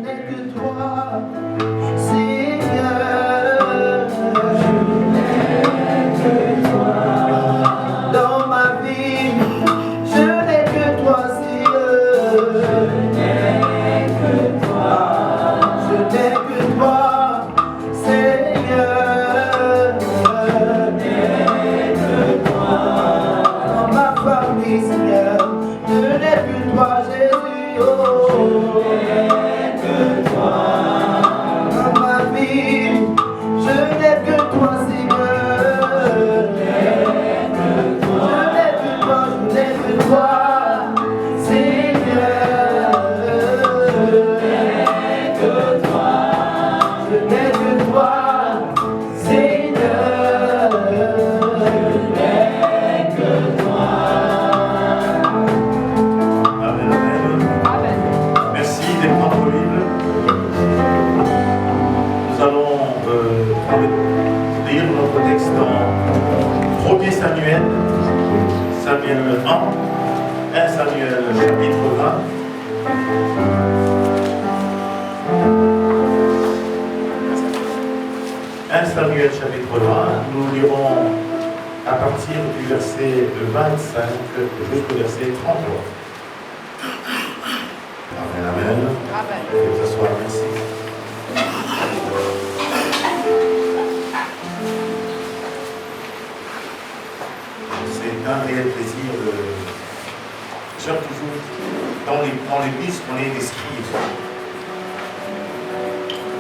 n'ai que toi, Seigneur. Dans ma vie, je n'ai que toi, Seigneur. Je n'ai que toi, Seigneur. Dans ma famille, Seigneur, je n'ai que toi, Jésus. Oh. Dans ma vie, je n'ai que toi, Seigneur. Je n'ai que toi, Seigneur. Je n'ai que toi, Seigneur. Amen, amen. Merci d'être disponible. Nous allons lire notre texte dans 1er Samuel, Samuel 1 Samuel chapitre 1. 1 Samuel chapitre 20, nous lirons à partir du verset 25 jusqu'au verset 33. Amen, amen. Que ce soit merci. C'est un réel plaisir de... J'aime toujours, dans l'église, on est des scribes.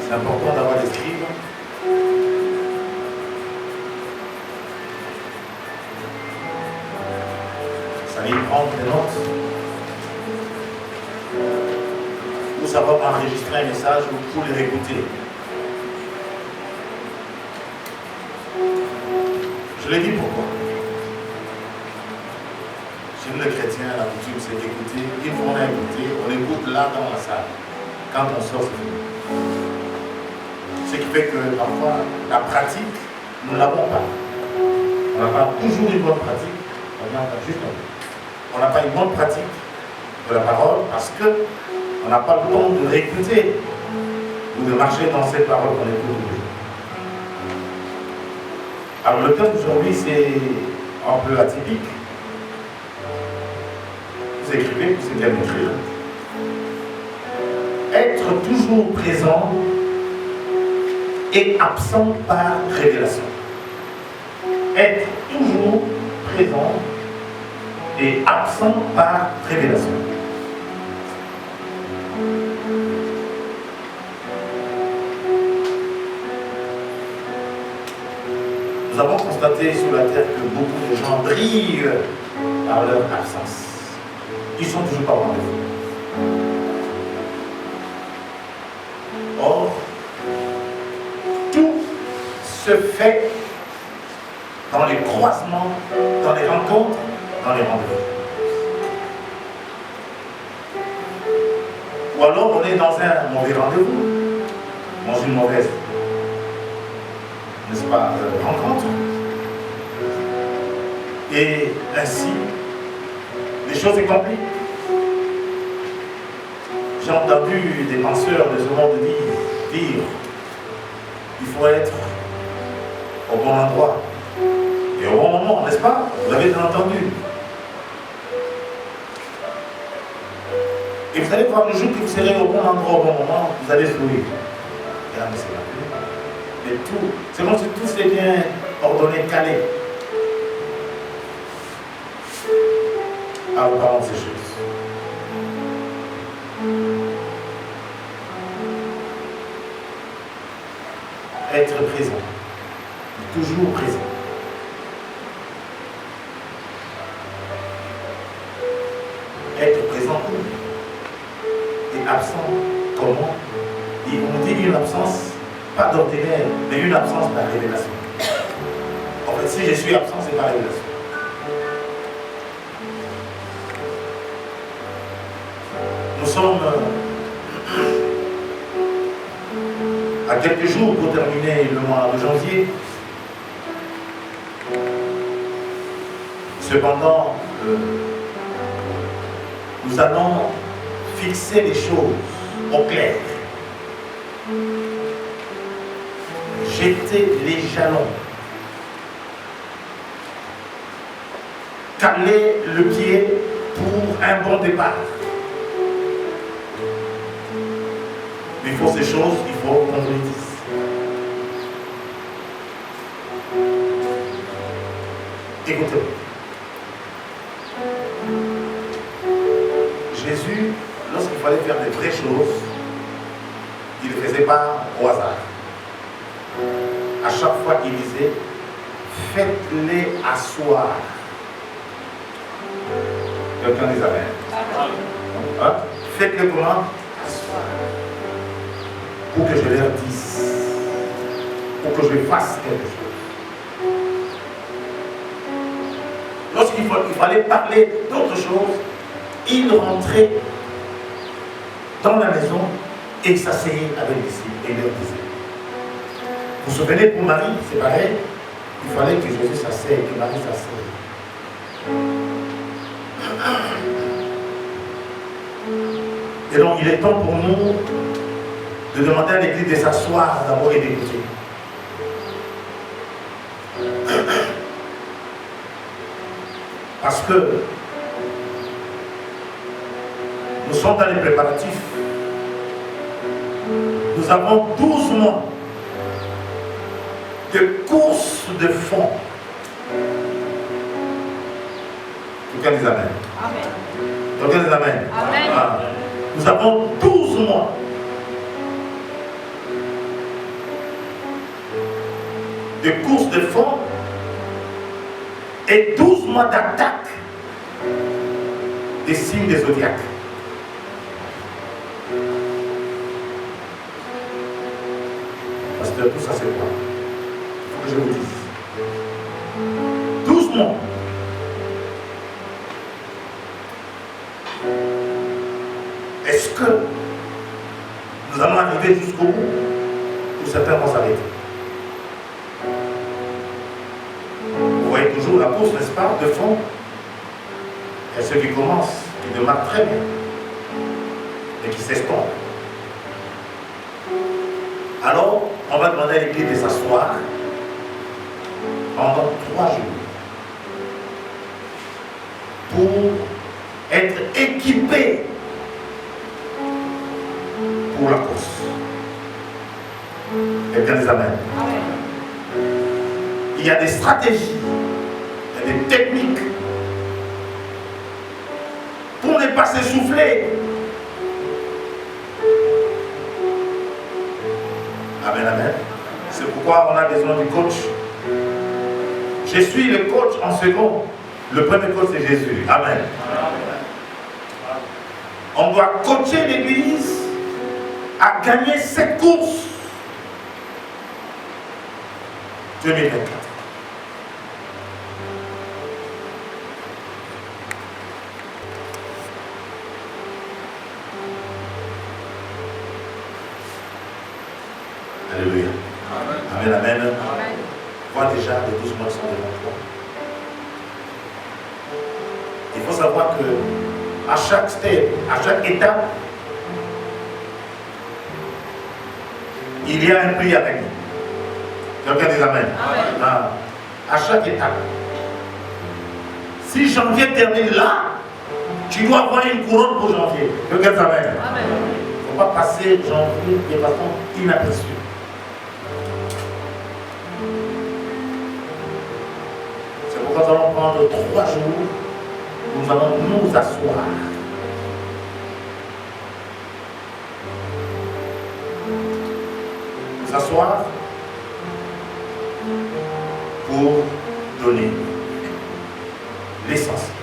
C'est important d'avoir des scribes. Ça les prendre des notes. Ou ça va enregistrer un message ou pour les réécouter. Je l'ai dit pourquoi. Chez nous les chrétiens, la coutume c'est d'écouter. Une fois on a écouté, on écoute là dans la salle. Quand on sort, c'est fini. Ce qui fait que parfois, la pratique, nous ne l'avons pas. On n'a pas toujours une bonne pratique. On n'a pas une bonne pratique de la parole parce qu'on n'a pas le temps de réécouter ou de marcher dans cette parole qu'on écoute. Alors le thème d'aujourd'hui c'est un peu atypique. Vous écrivez, vous savez bien écrire. Être toujours présent et absent par révélation. Être toujours présent et absent par révélation. Nous avons constaté sur la terre que beaucoup de gens brillent par leur absence. Ils sont toujours pas au rendez-vous. Or, tout se fait dans les croisements, dans les rencontres, dans les rendez-vous. Ou alors on est dans un mauvais rendez-vous, dans une mauvaise, n'est-ce pas, rencontre. Et ainsi, les choses se compliquent. J'ai entendu des penseurs de ce monde dire il faut être au bon endroit et au bon moment, n'est-ce pas? Vous avez bien entendu. Et vous allez voir le jour que vous serez au bon endroit, au bon moment, vous allez sourire. Ah, mais c'est pas plus. Mais tout, c'est comme si tout s'est bien ordonné, calé. Alors parlons de ces choses. Être présent, toujours présent. Être présent où? Et absent comment? Et on dit une absence, pas d'ordinaire, mais une absence par révélation. En fait, si je suis absent, c'est par révélation. Nous sommes à quelques jours pour terminer le mois de janvier. Cependant, nous allons fixer les choses au clair. Jeter les jalons. Caler le pied pour un bon départ. Mais il faut ces choses, il faut qu'on le dise. Écoutez. Jésus, lorsqu'il fallait faire des vraies choses, il ne le faisait pas au hasard. À chaque fois, il disait, faites-les asseoir. Quelqu'un dit amen. Hein? Faites-les comment? Asseoir. Pour que je leur dise, pour que je fasse quelque chose. Lorsqu'il fallait parler d'autre chose, il rentrait dans la maison et s'asseyait avec les disciples et leur disait. Vous vous souvenez, pour Marie, c'est pareil, il fallait que Jésus s'asseye, que Marie s'asseye. Et donc il est temps pour nous de demander à l'Église de s'asseoir d'abord et d'écouter. Parce que nous sommes dans les préparatifs. Nous avons 12 mois de course de fond. Quelqu'un dit amen. Amen. Quelqu'un dit amen. Amen. Ah. Nous avons 12 mois de course de fond et 12 mois d'attaque des signes des zodiaques. Pasteur, tout ça c'est quoi? Il faut que je vous dise. 12 mois. Est-ce que nous allons arriver jusqu'au bout ou certains vont s'arrêter? Vous voyez toujours la course, n'est-ce pas, de fond. Il y a ceux qui commencent, qui démarrent très bien, et qui s'estompent. Alors, on va demander à l'Église de s'asseoir pendant 3 jours pour être équipés pour la course. Quelqu'un dit amen. Il y a des stratégies, il y a des techniques pour ne pas s'essouffler. Amen, amen. C'est pourquoi on a besoin du coach. Je suis le coach en second. Le premier coach c'est Jésus. Amen. On doit coacher l'Église à gagner cette course 2024. Alléluia. Amen, amen. Amen. Vois déjà les 12 mois qui sont devant toi. Il faut savoir que à chaque step, à chaque étape, il y a un prix à gagner. Quelqu'un dit amen. Amen. À chaque étape. Si janvier termine là, tu dois avoir une couronne pour janvier. Quelqu'un dit amen. Il ne faut pas passer janvier de façon inaperçue. C'est pourquoi nous allons prendre 3 jours. Nous allons nous asseoir. Nous asseoir pour donner l'essentiel,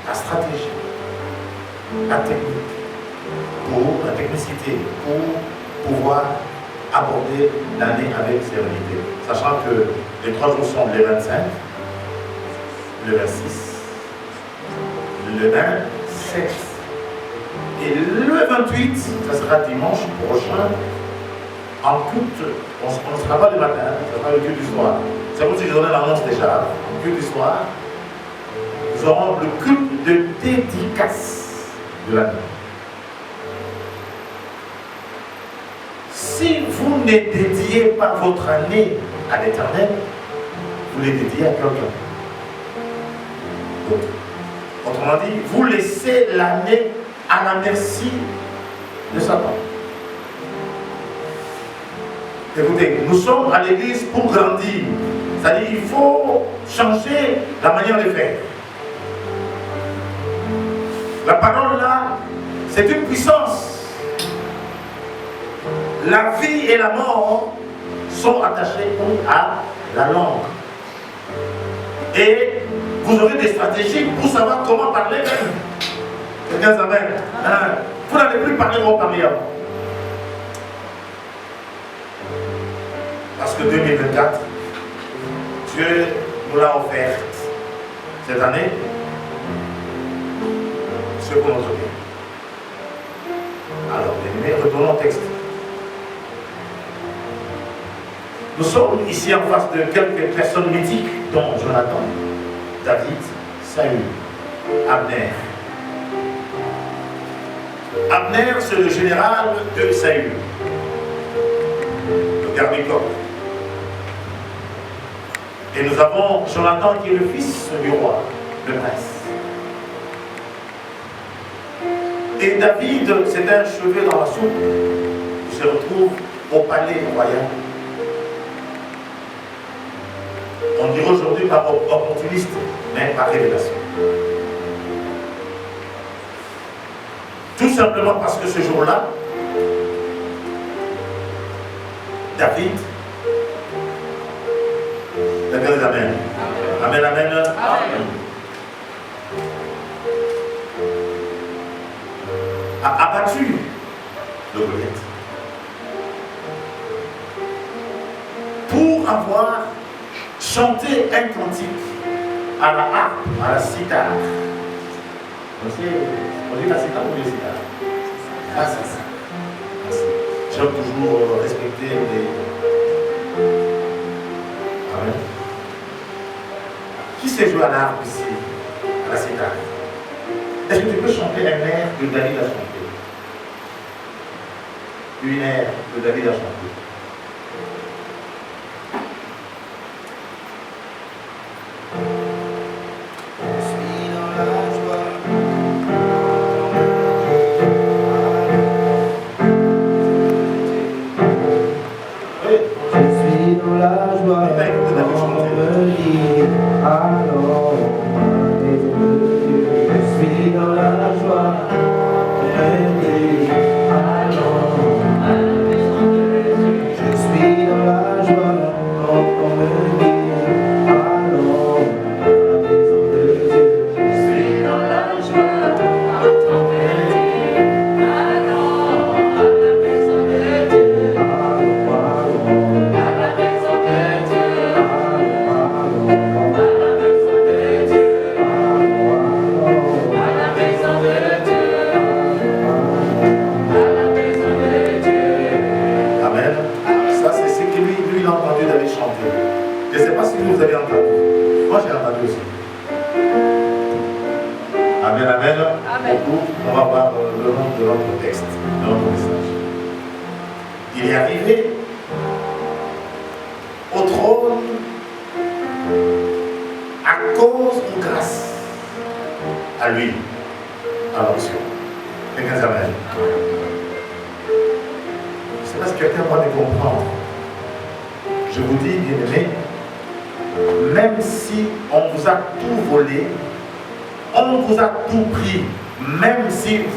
la stratégie, la technique, pour la technicité, pour pouvoir aborder l'année avec sérénité. Sachant que les 3 jours sont le 25, le 26, le 27 et le 28, ça sera dimanche prochain. En culte, on ne sera pas le matin, ce sera le culte du soir. C'est comme si je donnais l'annonce déjà. Le culte du soir, nous aurons le culte de dédicace de l'année. si vous ne dédiez pas votre année à l'Éternel, vous les dédiez à quelqu'un. Autrement dit, vous laissez l'année à la merci de Satan. Écoutez, nous sommes à l'église pour grandir. C'est-à-dire qu'il faut changer la manière de faire. La parole là, c'est une puissance. La vie et la mort sont attachées à la langue. Et vous aurez des stratégies pour savoir comment parler même. Quelqu'un s'amène. Vous n'allez plus parler comme vous parliez avant. Parce que 2024, Dieu nous l'a offert cette année, c'est pour notre bien. Alors, bien aimés, retournons au texte. Nous sommes ici en face de quelques personnes mythiques, dont Jonathan, David, Saül, Abner. Abner, c'est le général de Saül, le garde du corps. Et nous avons Jonathan qui est le fils du roi, le prince. Et David, c'est un cheveu dans la soupe, qui se retrouve au palais royal. On dirait aujourd'hui par opportuniste, mais par révélation. Tout simplement parce que ce jour-là, David, amen. Amen, amen. Amen. A abattu le Goliath pour avoir chanté un cantique à la harpe, à la cithare. On dit la cithare ou le cithare? Ah, c'est ça. Merci. J'aime toujours respecter les... Amen. Qui sait jouer à la harpe ici, à la cithare? Est-ce que tu peux chanter un air que David a chanté? Une air que David a chanté.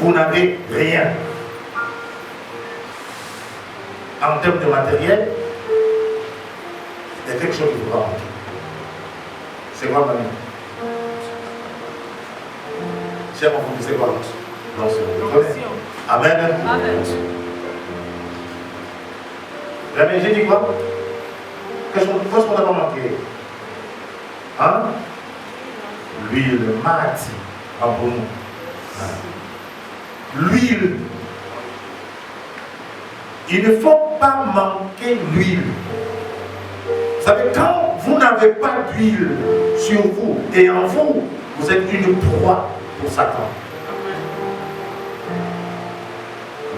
Vous n'avez rien. En termes de matériel, il y a quelque chose qui vous va manquer. C'est quoi, mamie? Cher enfant, c'est quoi? L'onction. Amen. Amen. Jamais j'ai dit quoi? Qu'est-ce qu'on n'a pas manqué? Hein? L'huile, mati, en pour nous. L'huile. Il ne faut pas manquer l'huile. Vous savez, quand vous n'avez pas d'huile sur vous et en vous, vous êtes une proie pour Satan.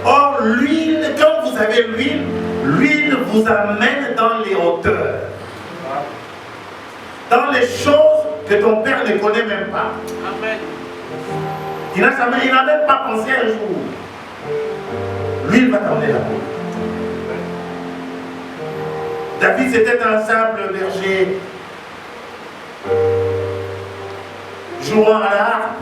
Or, l'huile, quand vous avez l'huile, l'huile vous amène dans les hauteurs. Dans les choses que ton père ne connaît même pas. Amen. Il n'a même pas pensé un jour. L'huile va t'emmener là-bas. David, c'était un simple berger, jouant à la harpe.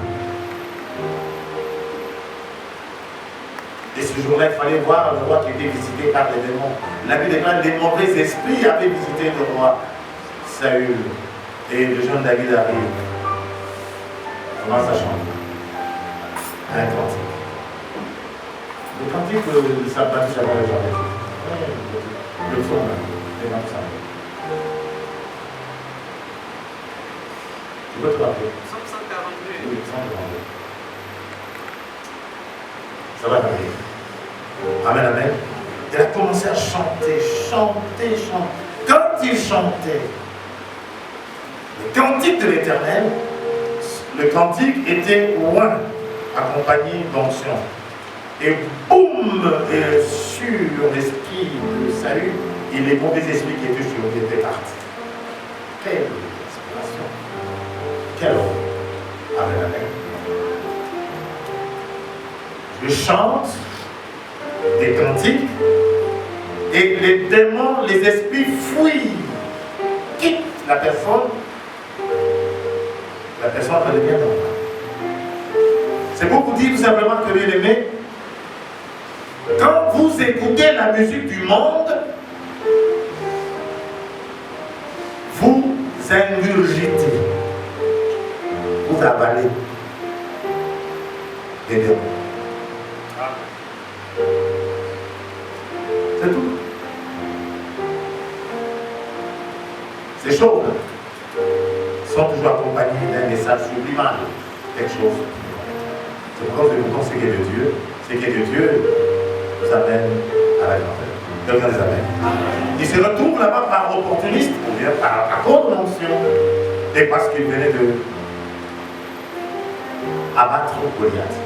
Et ce jour-là, il fallait voir le roi qui était visité par les démons. La Bible déclare que les mauvais esprits avaient visité le roi Saül. Et le jeune David arrive. Comment ça chante? Un cantique. Le cantique, ça passe jamais le jamais. Le son, c'est comme ça. Tu peux te rappeler? Psaume 142. Oui, 142. Ça va arriver. Amen, amen. Elle a commencé à chanter, chanter, chanter. Quand il chantait, le cantique de l'Éternel, le cantique était loin, accompagné d'onction. Et boum, sur l'esprit de Saül, et les mauvais esprits qui étaient sur lui étaient partis. Quelle inspiration. Quelle ordre. Amen, amen. Je chante des cantiques et les démons, les esprits fuient, quittent la personne va devenir normale. C'est pour vous dire tout simplement que bien aimé, quand vous écoutez la musique du monde, vous ingurgitez, vous avalez des démons. C'est tout. Ces choses sont toujours accompagnées d'un message subliminal, quelque chose. C'est pourquoi je vous conseille de Dieu, c'est que Dieu nous amène à la grandeur. Quelqu'un les amène. Il se retrouve là-bas par opportuniste, ou bien par accord d'onction, et parce qu'il venait de abattre Goliath.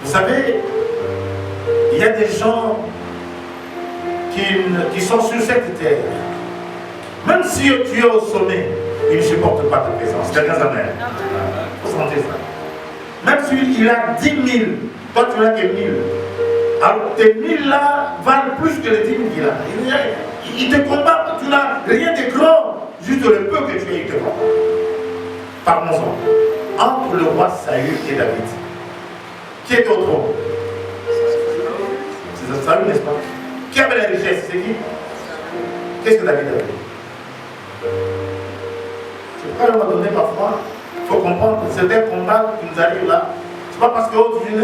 Vous savez, il y a des gens qui sont sur cette terre. Même si tu es au sommet, ils ne supportent pas ta présence. Quelqu'un amène. Il faut sentir ça. Même s'il a 10 000, toi tu n'as que 1000. Alors tes 1000 là valent plus que les 10 000 qu'il a. Il te combat, tu n'as rien de grand, juste le peu que tu es, il te combat. Parlons-en. Entre le roi Saül et David, qui est au trône? C'est Saül, n'est-ce pas? Qui avait la richesse? C'est qui? Qu'est-ce que David avait? C'est pourquoi à un moment donné, parfois, il faut comprendre que c'est un combat qui nous arrive là. C'est pas parce que tu dis,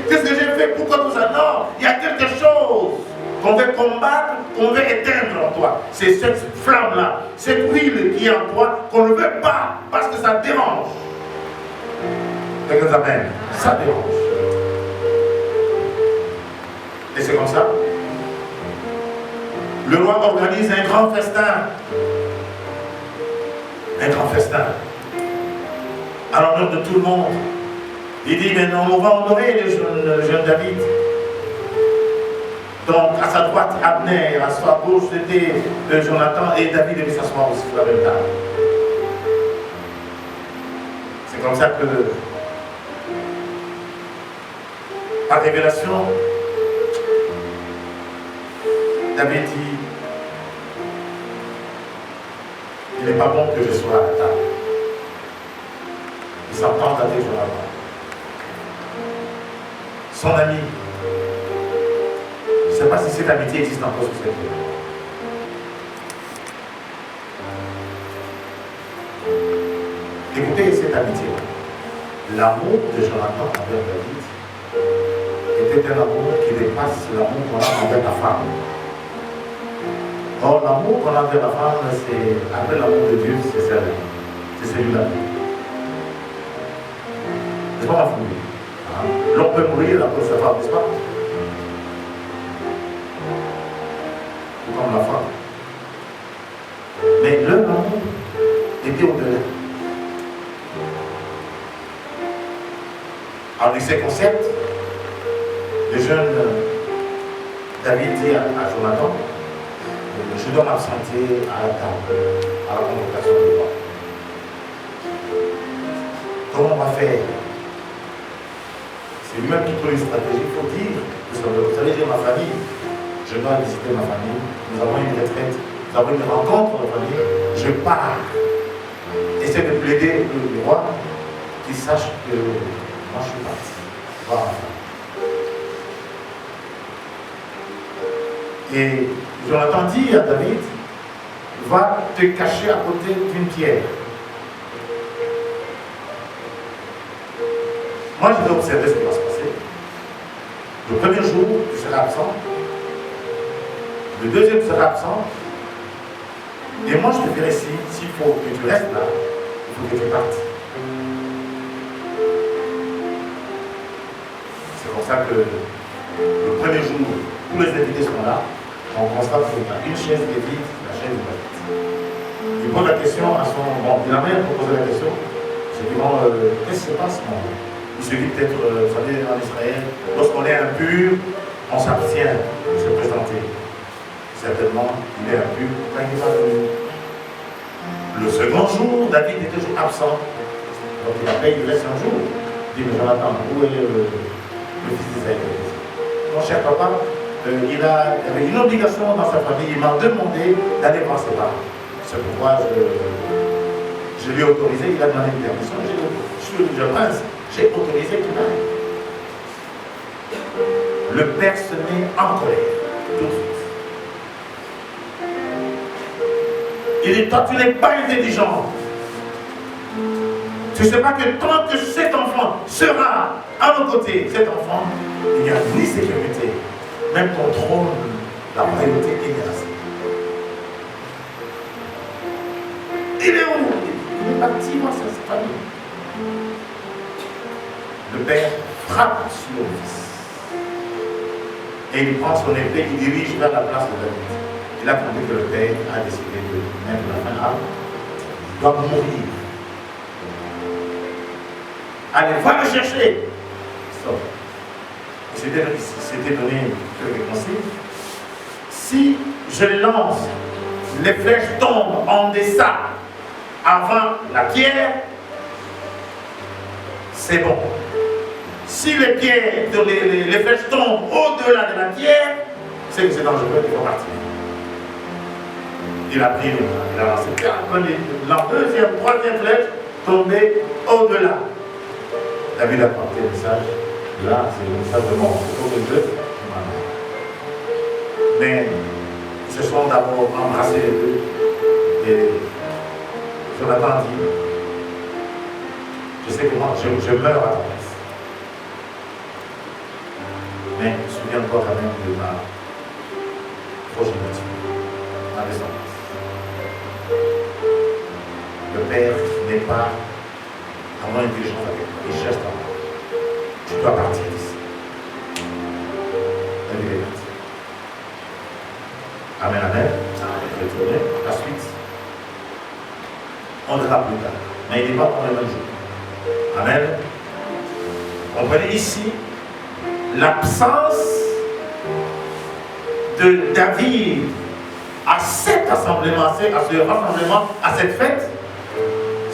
qu'est-ce que j'ai fait? Pourquoi tout ça? Non, il y a quelque chose qu'on veut combattre, qu'on veut éteindre en toi. C'est cette flamme-là, cette huile qui est en toi, qu'on ne veut pas parce que ça dérange. Quelqu'un s'appelle, ça dérange. Et c'est comme ça. Le roi organise un grand festin. Un grand festin. À l'honneur de tout le monde. Il dit, mais non, on va honorer le jeune David. Donc, à sa droite, Abner, à sa gauche, c'était Jonathan, et David devait s'asseoir aussi sur la même table. C'est comme ça que, par révélation, David dit, il n'est pas bon que je sois à la table. Il s'entend avec Jonathan. Son ami, je ne sais pas si cette amitié existe encore sur cette terre. Écoutez cette amitié. L'amour de Jonathan envers David était un amour qui dépasse l'amour qu'on a envers la femme. Or, l'amour qu'on a envers la femme, c'est après l'amour de Dieu, c'est celui-là. C'est pas ma famille. L'homme peut mourir après sa femme, n'est-ce pas? Comme la femme. Mais leur amour était au-delà. Alors, ces concepts, le jeune David dit à Jonathan, je dois m'absenter à la table, à la convocation du roi. Comment on va faire? C'est lui-même qui trouve une stratégie. Il faut dire, vous savez, j'ai ma famille, je dois visiter ma famille, nous avons une retraite, nous avons une rencontre de famille, je pars. Essaie de plaider le roi, qu'il sache que moi je suis parti. Voir ma famille. Et Jonathan dit à David, va te cacher à côté d'une pierre. Moi, je vais observer ce qui va se passer. Le premier jour, tu seras absent. Le deuxième, tu seras absent. Et moi, je te dirai s'il faut que tu restes là, il faut que tu partes. C'est pour ça que le premier jour, tous les invités sont là. On constate qu'il y a une chaise qui est vide, la chaise est vide. Il pose la question à son... Bon, il a même posé la question. Je dis, bon, qu'est-ce qui se passe, mon? Il se dit peut-être, vous savez, en Israël, lorsqu'on est impur, on s'abstient de se présenter. Certainement, il est impur quand il n'est pas venu. Le second jour, David est toujours absent. Donc il appelle, il reste un jour. Il dit, mais Jonathan, où est le fils d'Isaïe? Mon cher papa, il avait une obligation dans sa famille. Il m'a demandé d'aller voir ses parents. C'est pourquoi je lui ai autorisé, il a demandé une permission. Je suis le prince. J'ai autorisé qu'il aille. Le père se met en colère tout de suite. Il dit, toi tu n'es pas intelligent. Tu ne sais pas que tant que cet enfant sera à nos côtés, cet enfant, il n'y a ni sécurité, même ton trône, la royauté est menacée. Il est où? Il est parti voir sa famille. Le père frappe sur le fils. Et il prend son épée, il dirige vers la place de David. Il a compris que le père a décidé de mettre la main à il doit mourir. Allez, va le chercher. Stop. C'était donné quelques consignes. Si je lance, les flèches tombent en deçà avant la pierre, c'est bon. Si les flèches tombent au-delà de la pierre, c'est que c'est dangereux, il faut partir. Il a pris, il a lancé la deuxième, troisième flèche tombée au-delà. David a porté le message. Là, c'est le message de mort. C'est pour que Dieu. Mais ils se sont d'abord embrassés les deux. Et Jonathan dit, je sais que moi, je meurs à ta place. Mais souviens-toi quand même de ma progéniture, ma descendance. Le Père n'est pas à moins intelligent avec toi. Il cherche ta mort. Tu dois partir d'ici. Elle est partie. Amen, amen. Retournez. La suite. On verra plus tard. Mais il n'est pas pour le même jour. Amen. Comprenez ici l'absence de David à cet assemblement, à ce rassemblement, à cette fête.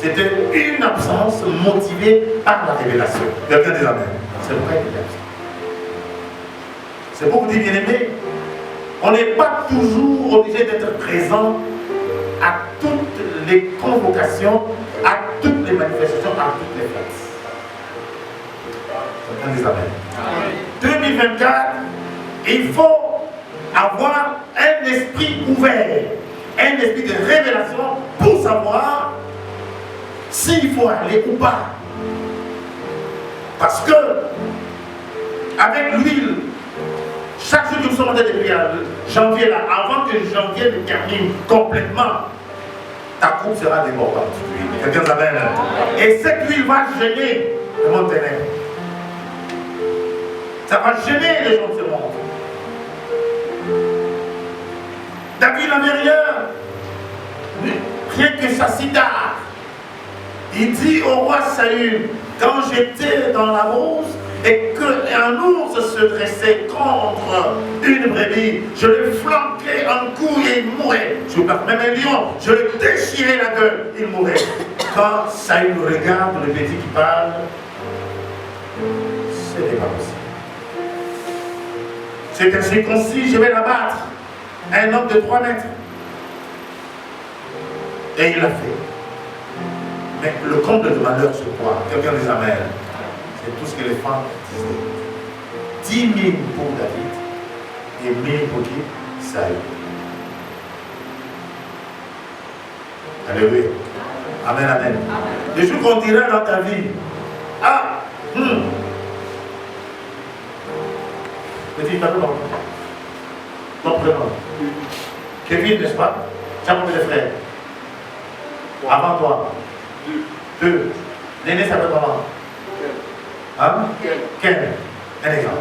C'était une absence motivée par la révélation. Quelqu'un dit amen. C'est pourquoi il est absent. C'est pour vous dire, bien aimé, on n'est pas toujours obligé d'être présent à toutes les convocations, à toutes les manifestations, à toutes les fêtes. Quelqu'un dit amen. 2024, il faut avoir un esprit ouvert, un esprit de révélation pour savoir s'il faut aller ou pas. Parce que, avec l'huile, chaque jour que nous sommes en train de prier, janvier là, avant que janvier ne termine complètement, ta coupe sera débordante. Quelqu'un s'appelle. Et cette huile va gêner le monde ténèbre. Ça va gêner les gens de ce monde. David n'avait rien que sa cithare. Il dit au roi Saül, quand j'étais dans la brousse, et qu'un ours se dressait contre une brebis, je le flanquais un coup et il mourait. Je parle même un lion, je le déchirais la gueule, il mourait. Quand Saül regarde le petit qui parle, ce n'est pas possible. C'est un circoncis, je vais l'abattre. Un homme de 3 mètres. Et il l'a fait. Mais le comble de malheur, c'est quoi? Quelqu'un des Amen. C'est tout ce que les femmes disaient. 10 000 pour David et 1000 pour qui? Saül. Alléluia. Amen, amen. Des jours qu'on dira dans ta vie. Ah, petit, t'as pas ton prénom. Kevin, n'est-ce pas? Tu as combien de frères? Avant toi? 2. L'aîné s'appelle comment? Hein? Ken. Un exemple.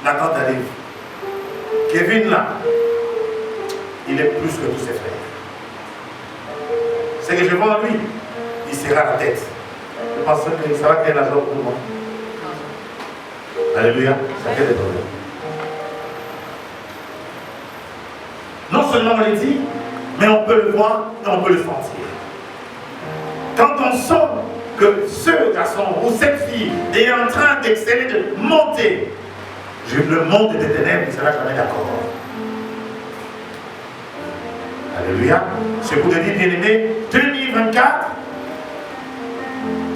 La tante arrive. Kevin là, il est plus que tous ses frères. Ce que je vois en lui, il sera la tête. Je pense que ça va créer la joie pour moi. Alléluia, ça crée des problèmes. Non seulement on le dit, mais on peut le voir et on peut le sentir. Quand on sent que ce garçon ou cette fille est en train d'exceller, de monter, le monde des ténèbres ne sera jamais d'accord. Alléluia. C'est pour te dire, bien-aimé, 2024,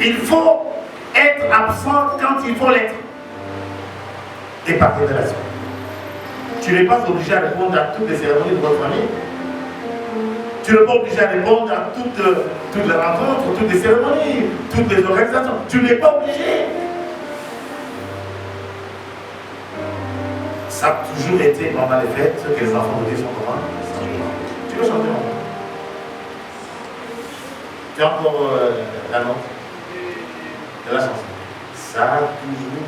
il faut être absent quand il faut l'être. Et par révélation. Tu n'es pas obligé à répondre à toutes les cérémonies de votre famille. Tu n'es pas obligé à répondre à toutes les rencontres, toutes les cérémonies, toutes les organisations. Tu n'es pas obligé. Ça a toujours été pendant les fêtes que les enfants de Dieu sont comment? Tu veux chanter mon? Tu as encore la note de la chanson. Ça a toujours.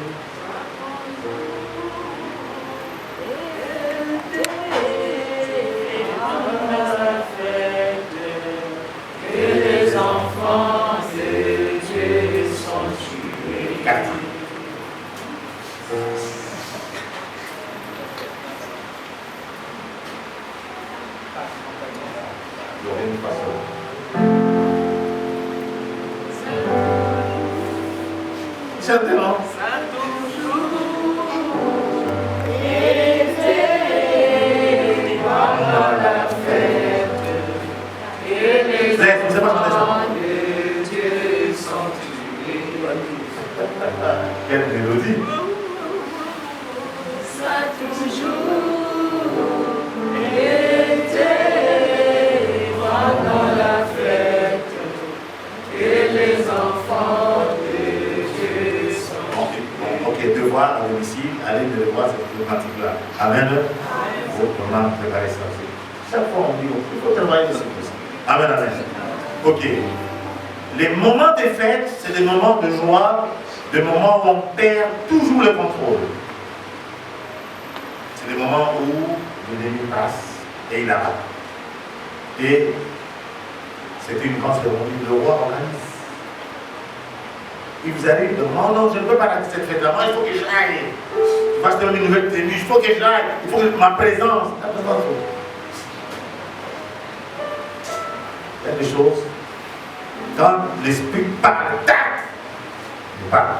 Les enfants de Dieu sont tués. 4. Chantez, non? Quelle mélodie! Ça toujours été pendant la fête et les enfants de Dieu sont. Ok, devoir à domicile, allez de le voir cette thématique-là. Amen. Il faut vraiment préparer ça aussi. Chaque fois on dit, il faut travailler sur ça. Amen, amen. Ok. Les moments des fêtes, c'est des moments de joie, des moments où on perd toujours le contrôle. C'est des moments où l'ennemi passe et il abat. Et c'est une grande cérémonie, le roi organise. Il vous arrive de non, non, je ne peux pas rater cette fête-là, moi il faut que j'aille. Je vais acheter une nouvelle tenue, il faut que j'aille, il faut que ma présence. Il y a des choses. Quand l'esprit parle, tac, il parle.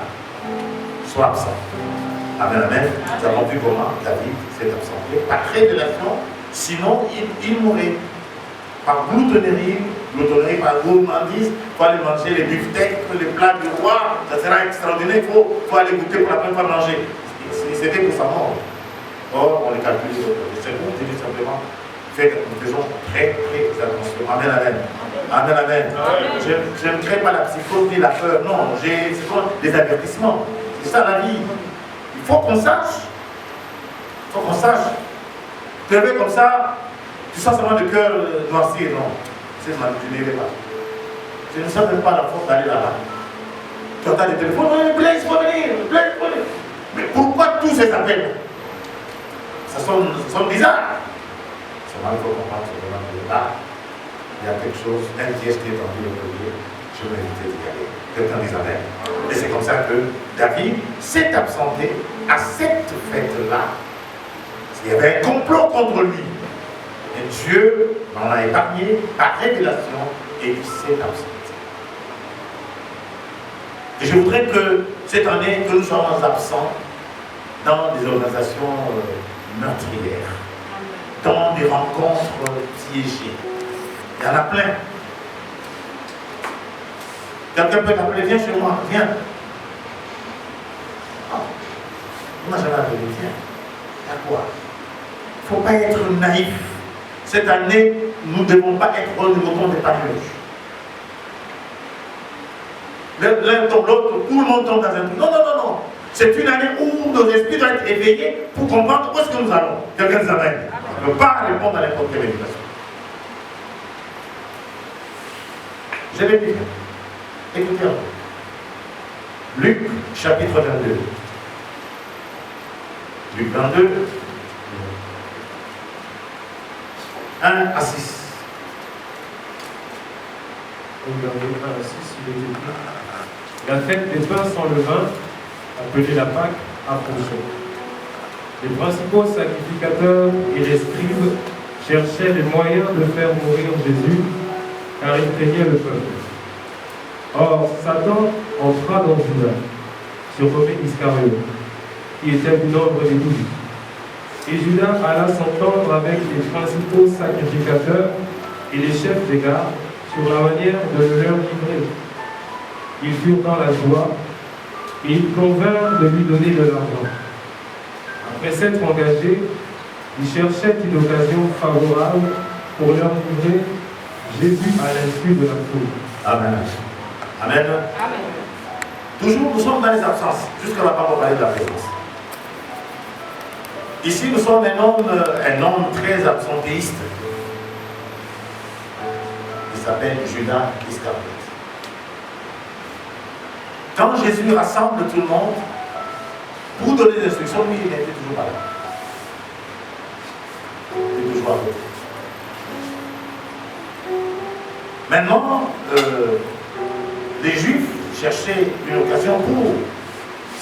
Sois absent. Amen, amen. Nous avons vu comment David s'est absenté par révélation, sinon il mourrait. Par gloutonnerie, par gourmandise, il faut aller manger les beefsteaks, les plats du roi, ça sera extraordinaire, il faut aller goûter pour la première fois manger. C'était pour sa mort. Or, on les calcule. C'est bon, je dis simplement, faisons très attention. Amen, amen. Amen, amen. Je ne crée pas la psychose ni la peur, non, c'est des avertissements. C'est ça la vie. Il faut qu'on sache. Il faut qu'on sache. Tu es comme ça, tu sens seulement le cœur noirci, non. C'est ma tu n'irai pas. Je ne sens même pas la force d'aller là-bas. Tu entends des téléphones, Blaise, il faut venir, Blaise, il faut venir. Mais pourquoi tous ces appels? Ça sonne bizarre. Seulement il faut comprendre que là, il y a quelque chose, un piège qui est tendu de prier. je méritais d'y aller. Quelqu'un dit amen. Et c'est comme ça que David s'est absenté à cette fête-là. Il y avait un complot contre lui. Et Dieu m'en a épargné par révélation et il s'est absenté. Et je voudrais que cette année, que nous soyons absents dans des organisations meurtrières, dans des rencontres piégées. Il y en a plein. Quelqu'un peut t'appeler, viens chez moi, viens. Oh, on n'a jamais appelé, viens. Il y a quoi? Il ne faut pas être naïf. Cette année, nous ne devons pas être le mouton des panuches. L'un tombe l'autre, tout le monde tombe dans un truc. Non, non, non, non. C'est une année où nos esprits doivent être éveillés pour comprendre où est-ce que nous allons. Quelqu'un nous amène. On ne peut pas répondre à n'importe quelle invitation. Je vais lire. Écoutez un peu. Luc, chapitre 22. Luc 22, 1 à 6. Regardez 1 à 6, il est écrit. La fête des pains sans levain, appelée la Pâque, approchait. Les principaux sacrificateurs et les scribes cherchaient les moyens de faire mourir Jésus, car ils craignaient le peuple. Or, Satan entra dans Judas, surnommé Iscariote, qui était du nombre des 12. Et Judas alla s'entendre avec les principaux sacrificateurs et les chefs des gardes sur la manière de le leur livrer. Ils furent dans la joie et ils convinrent de lui donner de l'argent. Après s'être engagés, ils cherchaient une occasion favorable pour leur livrer Jésus à l'insu de la foule. Amen. Amen. Amen. Toujours, nous sommes dans les absences, jusqu'à la parole parler de la présence. Ici, nous sommes un homme très absentéiste. Il s'appelle Judas Iscariote. Quand Jésus rassemble tout le monde pour donner des instructions, lui, il n'était toujours pas là. Il était toujours à côté. Maintenant, les Juifs cherchaient une occasion pour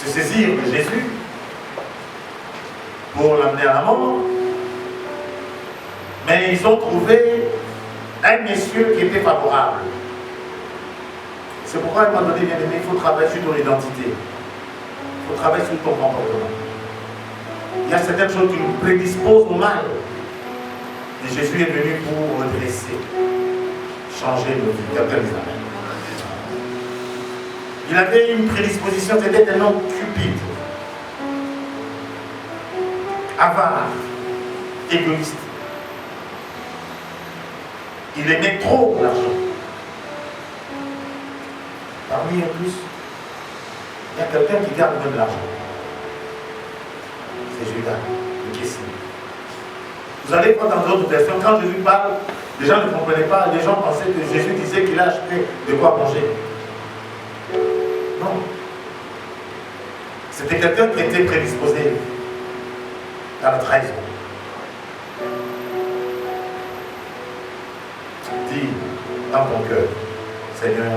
se saisir de Jésus, pour l'amener à la mort. Mais ils ont trouvé un monsieur qui était favorable. C'est pourquoi à un moment donné, bien aimé, il faut travailler sur ton identité. Il faut travailler sur ton comportement. Il y a certaines choses qui nous prédisposent au mal. Et Jésus est venu pour redresser, changer nos vies. Quelqu'un les amène. Il avait une prédisposition, c'était un homme cupide, avare, égoïste. Il aimait trop l'argent. Parmi eux tous, il y a quelqu'un qui garde même l'argent. C'est Judas, le Caissier. Vous allez voir dans d'autres versions, quand Jésus parle, les gens ne comprenaient pas, les gens pensaient que Jésus disait qu'il a acheté de quoi manger. Non. C'était quelqu'un qui était prédisposé à la trahison. Dis dans ton cœur, Seigneur,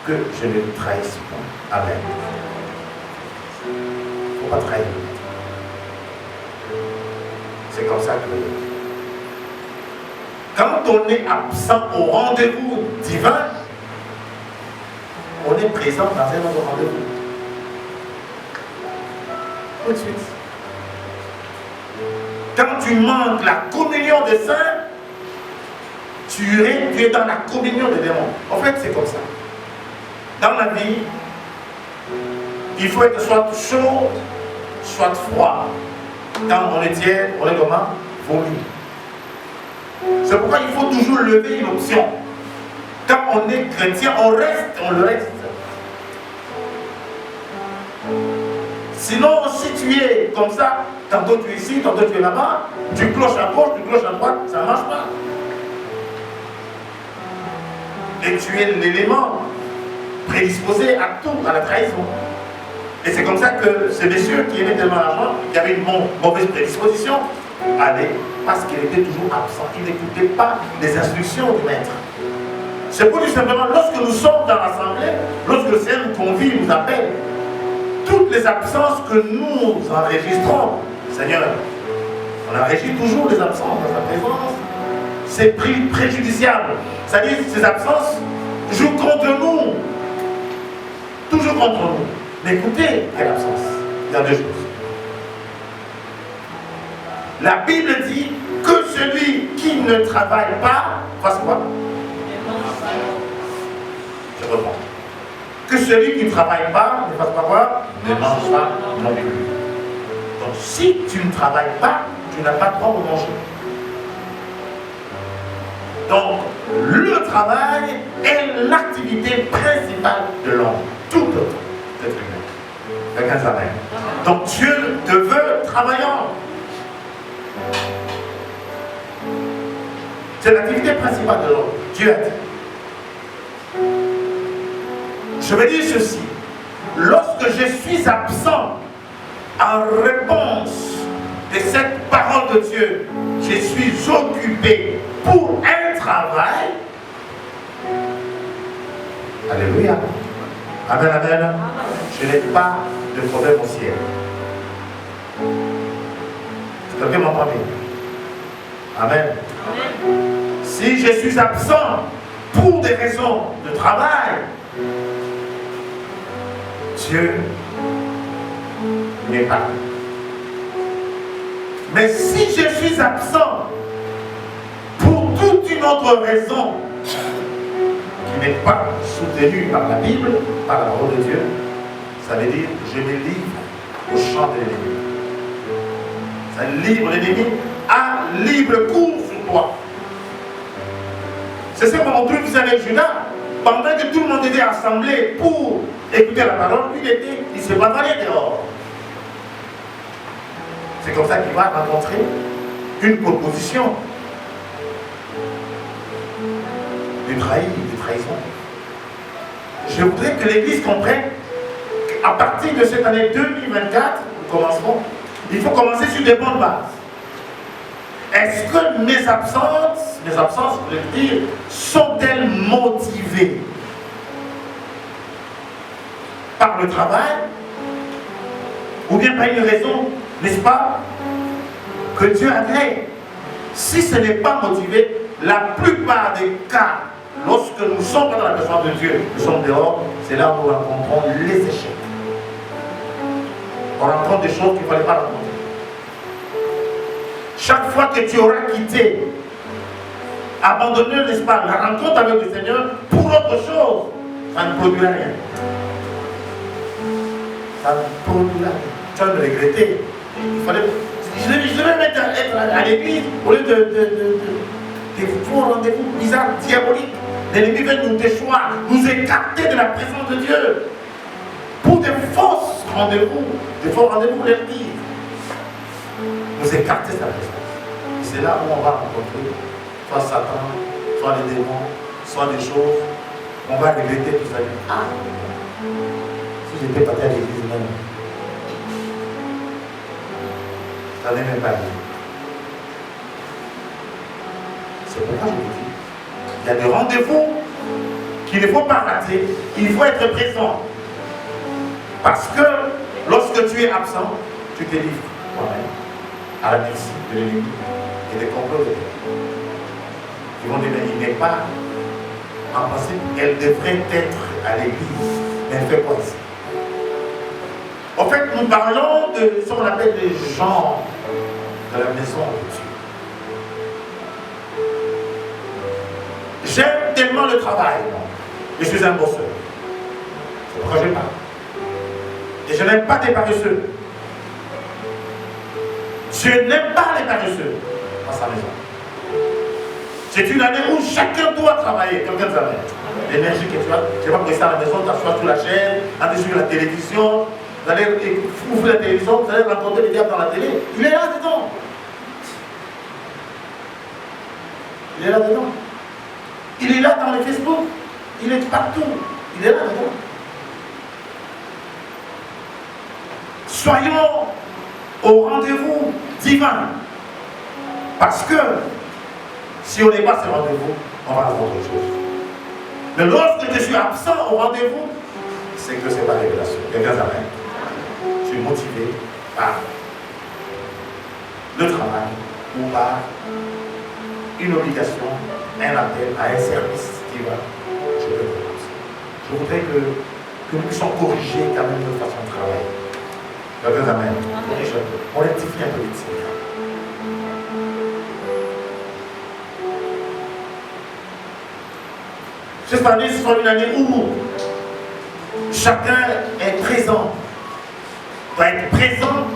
que je ne trahisse pas. Amen. Il ne faut pas trahir. C'est comme ça que quand on est absent au rendez-vous divin, on est présent dans un autre rendez-vous. Tout de suite. Quand tu manques la communion des saints, tu es dans la communion des démons. En fait, c'est comme ça. Dans la vie, il faut être soit chaud, soit froid. Quand on est tiède, on est comment? Vomi. C'est pourquoi il faut toujours lever une option. Quand on est chrétien, on le reste. Sinon, si tu es comme ça, tantôt tu es ici, tantôt tu es là-bas, tu cloches à gauche, tu cloches à droite, ça ne marche pas. Et tu es l'élément prédisposé à tout, à la trahison. Et c'est comme ça que ce monsieur qui aimait tellement l'argent, qui avait une mauvaise prédisposition, allait parce qu'il était toujours absent. Il n'écoutait pas les instructions du maître. C'est pour dire simplement, lorsque nous sommes dans l'assemblée, lorsque le Seigneur nous convie, nous appelle, toutes les absences que nous enregistrons, Seigneur, on enregistre toujours les absences dans sa présence. C'est préjudiciable. C'est-à-dire que ces absences jouent contre nous. Toujours contre nous. Mais écoutez, quelle absence? Il y a deux choses. La Bible dit que celui qui ne travaille pas fasse quoi? Je reprends. Que celui qui ne travaille pas ne fasse pas quoi? Ne mange pas non plus. Donc si tu ne travailles pas, tu n'as pas le droit de manger. Donc le travail est l'activité principale de l'homme. Tout autre être humain. Quelqu'un s'amène. Donc Dieu te veut travaillant. C'est l'activité principale de l'homme. Dieu a dit. Je vais dire ceci. Lorsque je suis absent en réponse de cette parole de Dieu, je suis occupé pour un travail. Alléluia. Amen, amen. Je n'ai pas de problème au ciel. Quelqu'un m'entend bien? Amen. Si je suis absent pour des raisons de travail, Dieu n'est pas là. Mais si je suis absent pour toute une autre raison qui n'est pas soutenue par la Bible, par la parole de Dieu, ça veut dire je me livre au champ de l'ennemi. Ça livre l'ennemi à libre cours sur toi. C'est ce qu'on trouve ici avec Judas. Pendant que tout le monde était assemblé pour écouter la parole, il se bavarait dehors. C'est comme ça qu'il va rencontrer une proposition de trahison. Je voudrais que l'Église comprenne qu'à partir de cette année 2024, nous commencerons, il faut commencer sur des bonnes bases. Est-ce que mes absences, je veux dire, sont-elles motivées par le travail ou bien par une raison, n'est-ce pas, que Dieu agrée? Si ce n'est pas motivé, la plupart des cas, lorsque nous sommes dans la présence de Dieu, nous sommes dehors, c'est là où nous rencontrons les échecs. On rencontre des choses qu'il ne fallait pas rencontrer. Chaque fois que tu auras quitté, abandonné, n'est-ce pas, la rencontre avec le Seigneur pour autre chose, ça ne produira rien. Ça ne produira rien. Tu vas me regretter. Il fallait, je devais mettre à l'église au lieu de faux rendez-vous bizarres, diaboliques. L'ennemi veut nous déchoir, nous écarter de la présence de Dieu pour des faux rendez-vous pour l'église. Nous écarter sa présence. Et c'est là où on va rencontrer soit Satan, soit les démons, soit des choses. On va regretter tout ça. Ah, si j'étais parti à l'église même, ça n'est même pas bien. C'est pourquoi je vous dis, il y a des rendez-vous qu'il ne faut pas rater, il faut être présent. Parce que lorsque tu es absent, tu te livres toi-même à la merci de l'ennemi et des complots de Dieu. Ils vont dire, mais il n'est pas, en principe, elle devrait être à l'église, mais elle fait quoi ici? En fait, nous parlons de ce qu'on appelle les gens de la maison de Dieu. J'aime tellement le travail, non? Je suis un bosseur. C'est pourquoi je parle. Et je n'aime pas des paresseux. Je n'aime pas les paresseux dans sa maison. C'est une année où chacun doit travailler. Quelqu'un travaille. L'énergie que tu as, tu vas rester à la maison, t'asseoir sur la chaîne, aller sur la télévision, vous allez ouvrir la télévision, vous allez rencontrer les diables dans la télé. Il est là dedans. Il est là dedans. Il est là dans les Facebook. Il est partout. Il est là dedans. Soyons au rendez-vous divin. Parce que si on n'est pas à ce rendez-vous, on va avoir autre chose. Mais lorsque je suis absent au rendez-vous, c'est que c'est pas révélation. Quelqu'un amen. Je suis motivé par le travail ou par une obligation, un appel à un service qui va. Je peux être absent. Je voudrais que nous puissions corriger quand même notre façon de travailler. Quelqu'un amen. On rectifie un peu les tirs. Cette année, ce sera une année où chacun est présent, doit être présent